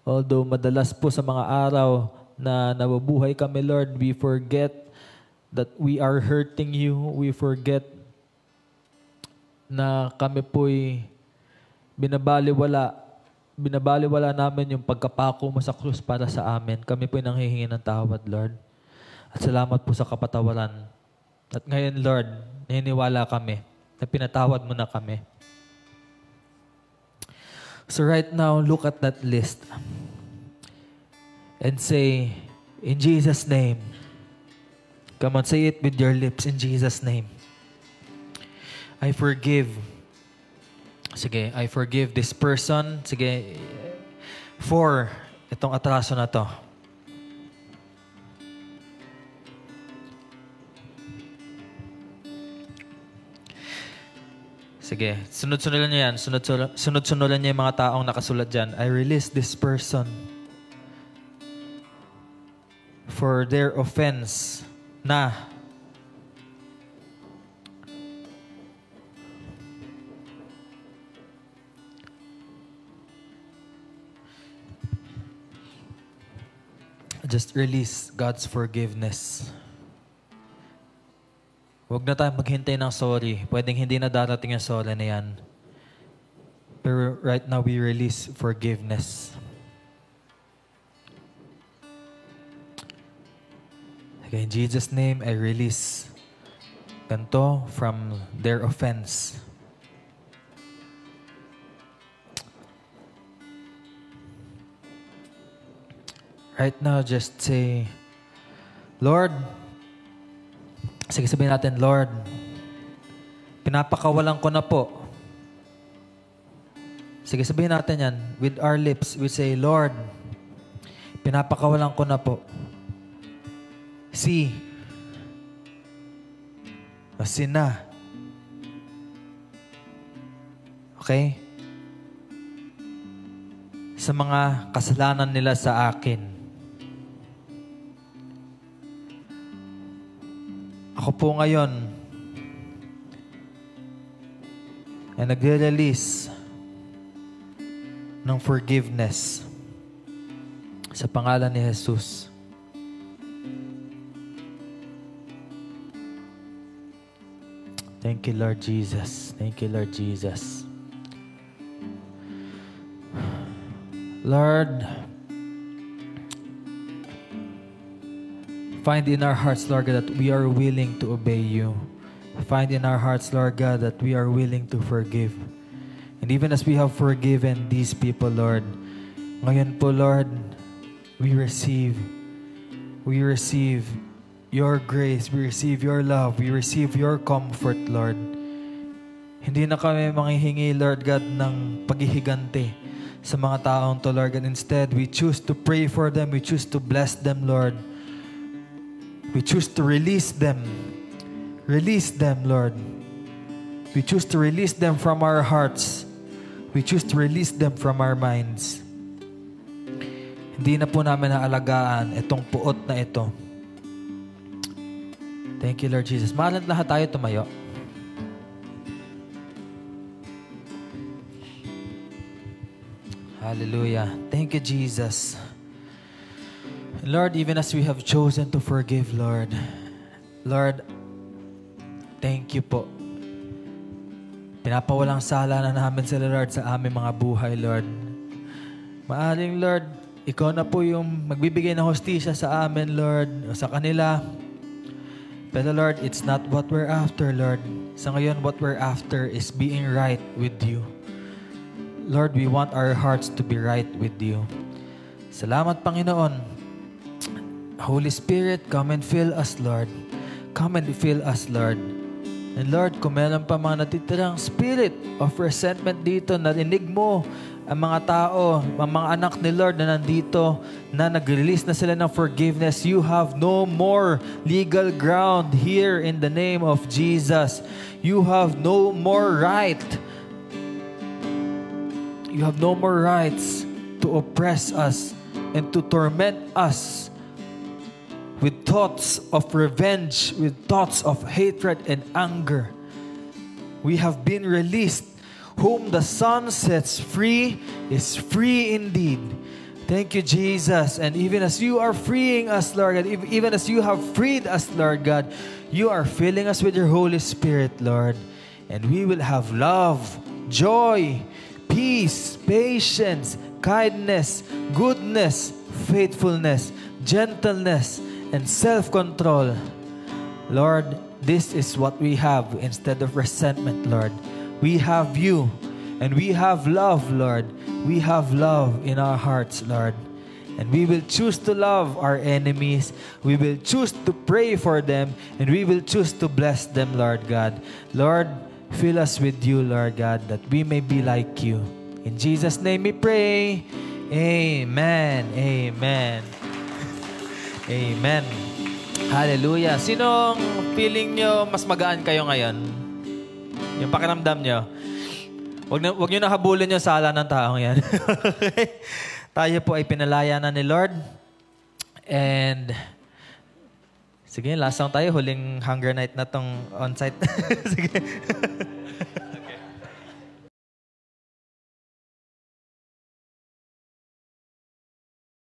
Although madalas po sa mga araw na nabubuhay kami, Lord, we forget that we are hurting you. We forget na kami po'y binabaliwala namin yung pagkapako mo sa krus para sa amin. Kami po'y nanghihingi ng tawad, Lord. At salamat po sa kapatawaran. At ngayon, Lord, naniniwala kami na pinatawad mo na kami. So right now, look at that list and say, in Jesus' name. Come on, say it with your lips. In Jesus' name. I forgive. Sige, I forgive this person. Sige, for itong atraso na to. Sige, sunod-sunulan niyo yan. Sunod-sunulan niyo yung mga taong nakasulat dyan. I release this person for their offense na just release God's forgiveness. Huwag na tayo maghintay ng sorry. Pwedeng hindi na darating yung sorry na yan. Pero right now, we release forgiveness. Okay, in Jesus' name, I release ganito from their offense. Right now, just say, Lord, sige, sabihin natin, Lord, pinapakawalan ko na po. Sige, sabihin natin yan. With our lips, we say, Lord, pinapakawalan ko na po. Si na. Okay? Sa mga kasalanan nila sa akin. Ako po ngayon ay nagre-release ng forgiveness sa pangalan ni Jesus. Thank you, Lord Jesus. Thank you, Lord Jesus. Lord, find in our hearts, Lord God, that we are willing to obey you. Find in our hearts, Lord God, that we are willing to forgive. And even as we have forgiven these people, Lord, ngayon po, Lord, we receive your grace, we receive your love, we receive your comfort, Lord. Hindi na kami manghihingi, Lord God, ng paghihiganti sa mga taong to, Lord God. Instead, we choose to pray for them, we choose to bless them, Lord. We choose to release them. Release them, Lord. We choose to release them from our hearts. We choose to release them from our minds. Hindi na po namin naalagaan itong puot na ito. Thank you, Lord Jesus. Maalat lahat tayo tumayo. Hallelujah. Thank you, Jesus. Lord, even as we have chosen to forgive, Lord, thank you po. Pinapawalang sala na namin sila, Lord, sa aming mga buhay, Lord. Maaring, Lord, ikaw na po yung magbibigay ng hostisya sa amin, Lord, o sa kanila. Pero Lord, it's not what we're after, Lord. Sa ngayon, what we're after is being right with you. Lord, we want our hearts to be right with you. Salamat, Panginoon. Holy Spirit, come and fill us, Lord. Come and fill us, Lord. And Lord, kung meron pa mga natitirang spirit of resentment dito, narinig mo ang mga tao, ang mga anak ni Lord na nandito, na nag-release na sila ng forgiveness. You have no more legal ground here in the name of Jesus. You have no more right. You have no more rights to oppress us and to torment us with thoughts of revenge, with thoughts of hatred and anger. We have been released. Whom the Son sets free is free indeed. Thank you, Jesus. And even as you are freeing us, Lord God, even as you have freed us, Lord God, you are filling us with your Holy Spirit, Lord. And we will have love, joy, peace, patience, kindness, goodness, faithfulness, gentleness, and self-control. Lord, this is what we have instead of resentment, Lord. We have you, and we have love, Lord. We have love in our hearts, Lord. And we will choose to love our enemies. We will choose to pray for them, and we will choose to bless them, Lord God. Lord, fill us with you, Lord God, that we may be like you. In Jesus' name we pray. Amen. Amen. Amen. Hallelujah. Sinong feeling nyo mas magaan kayo ngayon? Yung pakiramdam nyo. Huwag nyo nahabulin yung sala ng taong yan. Okay? Tayo po ay pinalaya na ni Lord. And sige, last song tayo. Huling hunger night na tong on-site. Sige.